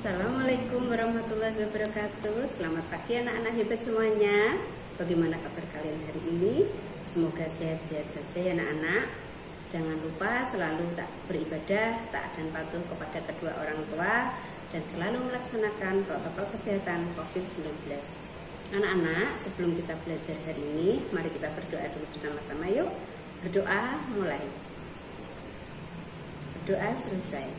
Assalamualaikum warahmatullahi wabarakatuh. Selamat pagi anak-anak hebat semuanya. Bagaimana kabar kalian hari ini? Semoga sehat-sehat saja ya anak-anak. Jangan lupa selalu tak beribadah, taat dan patuh kepada kedua orang tua, dan selalu melaksanakan protokol kesehatan COVID-19. Anak-anak, sebelum kita belajar hari ini, mari kita berdoa dulu bersama-sama yuk. Berdoa mulai. Berdoa selesai.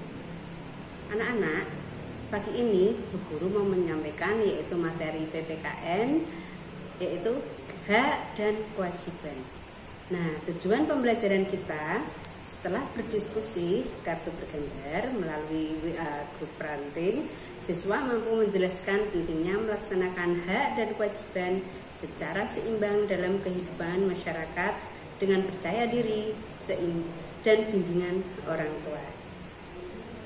Anak-anak, pagi ini Bu Guru mau menyampaikan yaitu materi PPKN, yaitu hak dan kewajiban. Nah, tujuan pembelajaran kita setelah berdiskusi kartu bergambar melalui WA grup parenting, siswa mampu menjelaskan pentingnya melaksanakan hak dan kewajiban secara seimbang dalam kehidupan masyarakat dengan percaya diri dan bimbingan orang tua.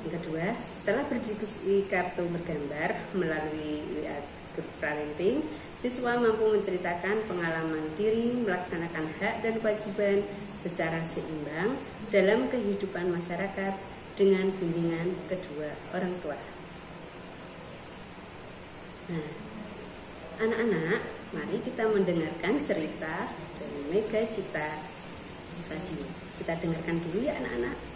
Yang kedua, setelah berdiskusi kartu bergambar melalui WA grup parenting, siswa mampu menceritakan pengalaman diri melaksanakan hak dan kewajiban secara seimbang dalam kehidupan masyarakat dengan bimbingan kedua orang tua. Nah, anak-anak, mari kita mendengarkan cerita dari Mega Cita Radio. Kita dengarkan dulu ya anak-anak.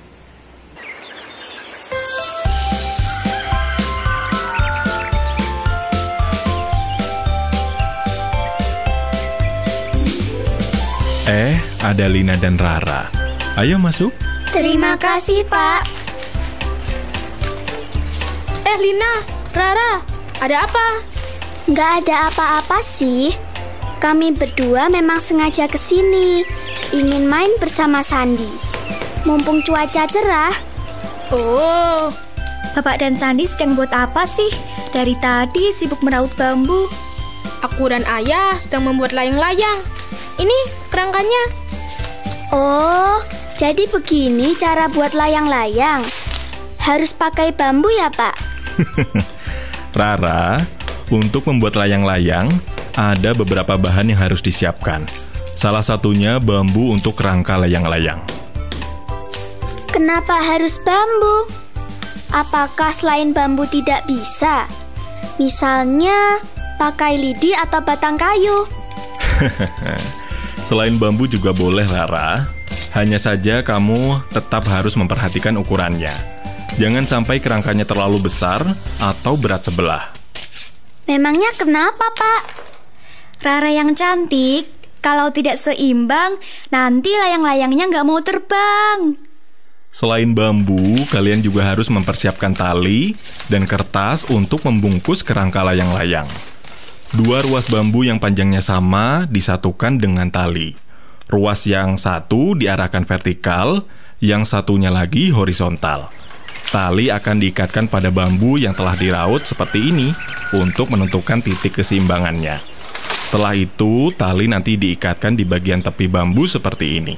Ada Lina dan Rara. Ayo masuk. Terima kasih, Pak. Lina, Rara, ada apa? Nggak ada apa-apa sih. Kami berdua memang sengaja kesini, ingin main bersama Sandi. Mumpung cuaca cerah. Oh, Bapak dan Sandi sedang buat apa sih? Dari tadi sibuk meraut bambu. aku dan Ayah sedang membuat layang-layang. Ini kerangkanya. Oh, jadi begini cara buat layang-layang. Harus pakai bambu ya, Pak? Rara, untuk membuat layang-layang, ada beberapa bahan yang harus disiapkan. Salah satunya bambu untuk kerangka layang-layang. Kenapa harus bambu? Apakah selain bambu tidak bisa? Misalnya, pakai lidi atau batang kayu. Selain bambu juga boleh, Rara. Hanya saja kamu tetap harus memperhatikan ukurannya. Jangan sampai kerangkanya terlalu besar atau berat sebelah. Memangnya kenapa, Pak? Rara yang cantik, kalau tidak seimbang, nanti layang-layangnya nggak mau terbang. Selain bambu, kalian juga harus mempersiapkan tali dan kertas untuk membungkus kerangka layang-layang. 2 ruas bambu yang panjangnya sama disatukan dengan tali. Ruas yang satu diarahkan vertikal, yang satunya lagi horizontal. Tali akan diikatkan pada bambu yang telah diraut seperti ini untuk menentukan titik keseimbangannya. Setelah itu, tali nanti diikatkan di bagian tepi bambu seperti ini.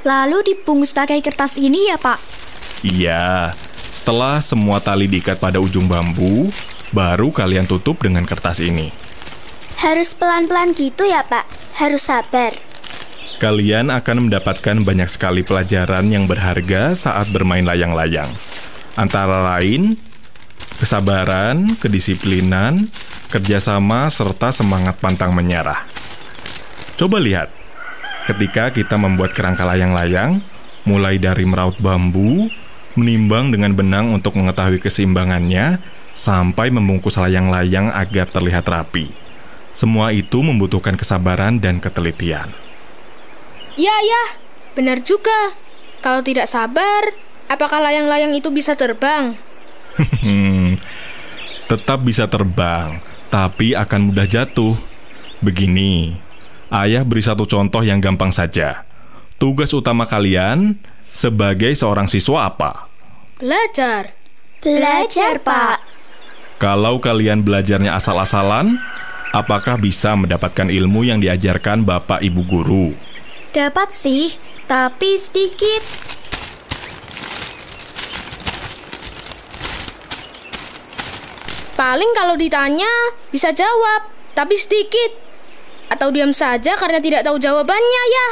Lalu dibungkus pakai kertas ini ya, Pak? Iya, setelah semua tali diikat pada ujung bambu, baru kalian tutup dengan kertas ini. Harus pelan-pelan gitu ya, Pak? Harus sabar. Kalian akan mendapatkan banyak sekali pelajaran yang berharga saat bermain layang-layang. Antara lain, kesabaran, kedisiplinan, kerjasama, serta semangat pantang menyerah. Coba lihat, ketika kita membuat kerangka layang-layang, mulai dari meraut bambu, menimbang dengan benang untuk mengetahui keseimbangannya, sampai membungkus layang-layang agar terlihat rapi. Semua itu membutuhkan kesabaran dan ketelitian. Ya, benar juga. Kalau tidak sabar, apakah layang-layang itu bisa terbang? Tetap bisa terbang, tapi akan mudah jatuh. Begini, Ayah beri satu contoh yang gampang saja. Tugas utama kalian sebagai seorang siswa apa? Belajar. Belajar, Pak. Kalau kalian belajarnya asal-asalan, apakah bisa mendapatkan ilmu yang diajarkan Bapak Ibu Guru? Dapat sih, tapi sedikit. Paling kalau ditanya, bisa jawab, tapi sedikit. Atau diam saja karena tidak tahu jawabannya, ya.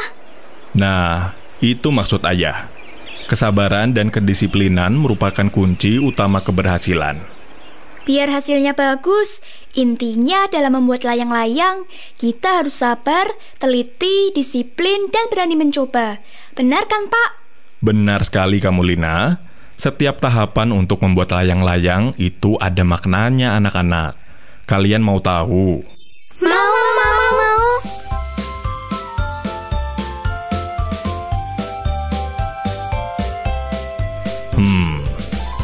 Nah, itu maksud Ayah. Kesabaran dan kedisiplinan merupakan kunci utama keberhasilan. Biar hasilnya bagus, intinya dalam membuat layang-layang, kita harus sabar, teliti, disiplin, dan berani mencoba. Benar kan, Pak? Benar sekali kamu, Lina. Setiap tahapan untuk membuat layang-layang itu ada maknanya, anak-anak. Kalian mau tahu? Mau.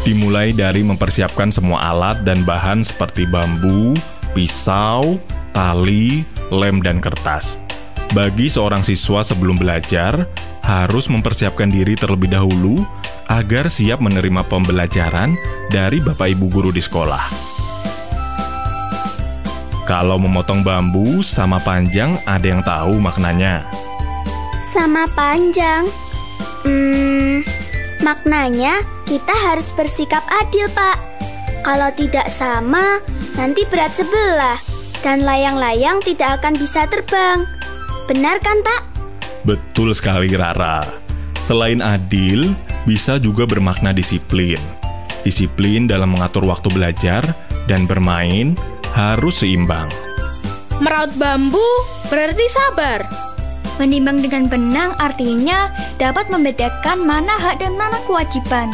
Dimulai dari mempersiapkan semua alat dan bahan seperti bambu, pisau, tali, lem, dan kertas. Bagi seorang siswa sebelum belajar, harus mempersiapkan diri terlebih dahulu agar siap menerima pembelajaran dari Bapak Ibu guru di sekolah. Kalau memotong bambu sama panjang, ada yang tahu maknanya? Sama panjang. Maknanya kita harus bersikap adil, Pak. Kalau tidak sama, nanti berat sebelah dan layang-layang tidak akan bisa terbang. Benar kan, Pak? Betul sekali, Rara. Selain adil, bisa juga bermakna disiplin. Disiplin dalam mengatur waktu belajar dan bermain harus seimbang. Meraut bambu berarti sabar. Menimbang dengan benang artinya dapat membedakan mana hak dan mana kewajiban.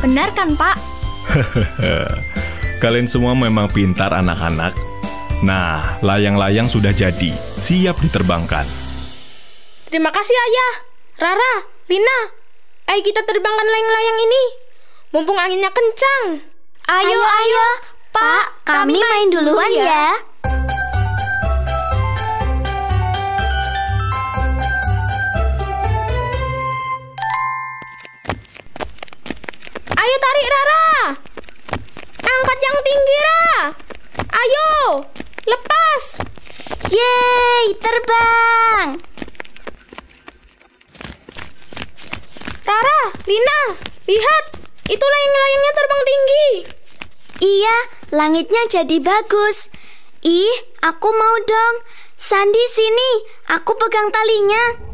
Benar kan, Pak? Kalian semua memang pintar, anak-anak. Nah, layang-layang sudah jadi, siap diterbangkan. Terima kasih, Ayah. Rara, Lina, ayo kita terbangkan layang-layang ini. Mumpung anginnya kencang. Ayo, Pak, kami main duluan ya. Ayo tarik, Rara. Angkat yang tinggi, Ra. Ayo, lepas. Yeay, terbang. Rara, Lina, lihat. Itu layang-layangnya terbang tinggi. Iya, langitnya jadi bagus. Ih, aku mau dong. Sandi, sini. Aku pegang talinya.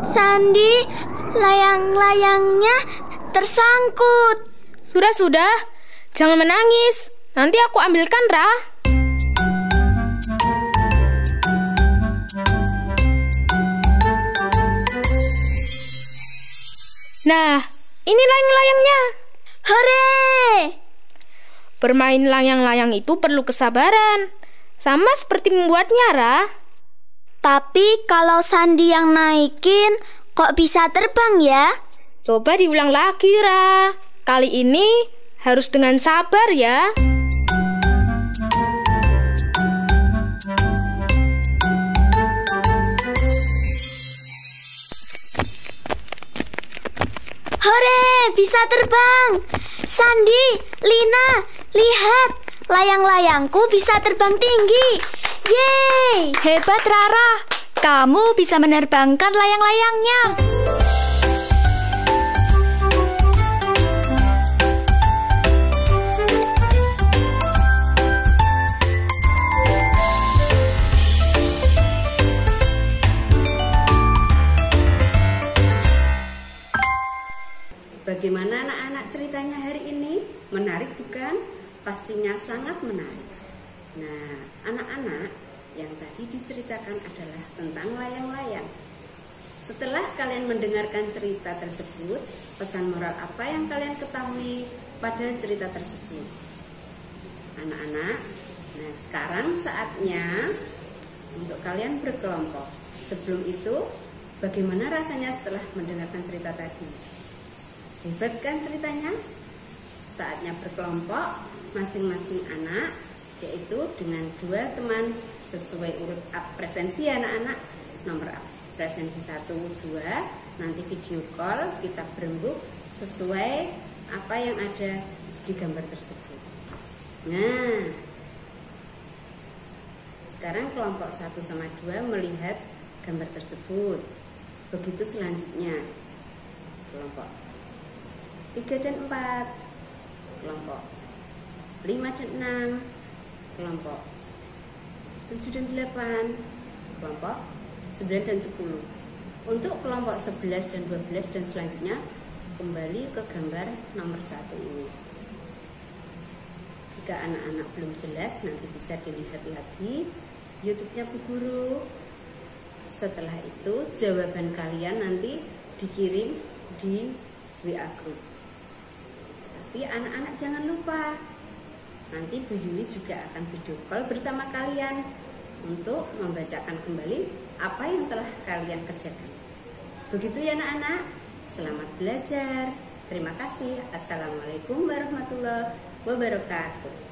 Sandi, layang-layangnya tersangkut. Sudah. Jangan menangis. Nanti aku ambilkan, Ra. Nah, ini layang-layangnya. Hore! Bermain layang-layang itu perlu kesabaran. Sama seperti membuatnya, Ra. Tapi kalau Sandi yang naikin, kok bisa terbang ya? Coba diulang lagi, Ra. Kali ini harus dengan sabar ya. Hore, bisa terbang. Sandi, Lina, lihat. Layang-layangku bisa terbang tinggi. Yeay! Hebat, Rara. Kamu bisa menerbangkan layang-layangnya. Bagaimana anak-anak ceritanya hari ini? Menarik bukan? Pastinya sangat menarik. Nah, anak-anak, yang tadi diceritakan adalah tentang layang-layang. Setelah kalian mendengarkan cerita tersebut, pesan moral apa yang kalian ketahui pada cerita tersebut? Anak-anak, nah sekarang saatnya untuk kalian berkelompok. Sebelum itu, bagaimana rasanya setelah mendengarkan cerita tadi? Hebat kan ceritanya? Saatnya berkelompok, masing-masing anak, yaitu dengan 2 teman sesuai urut presensi anak-anak. Nomor presensi 1, 2, nanti video call kita berembuk sesuai apa yang ada di gambar tersebut. Nah, sekarang kelompok 1 sama 2 melihat gambar tersebut. Begitu selanjutnya kelompok 3 dan 4, kelompok 5 dan 6, kelompok 7 dan 8, kelompok 9 dan 10. Untuk kelompok 11 dan 12 dan selanjutnya, kembali ke gambar nomor 1 ini. Jika anak-anak belum jelas, nanti bisa dilihat lagi YouTube-nya Bu Guru. Setelah itu, jawaban kalian nanti dikirim di WA Group. Tapi anak-anak jangan lupa, nanti Bu Yuli juga akan video call bersama kalian untuk membacakan kembali apa yang telah kalian kerjakan. Begitu ya anak-anak, selamat belajar. Terima kasih. Assalamualaikum warahmatullahi wabarakatuh.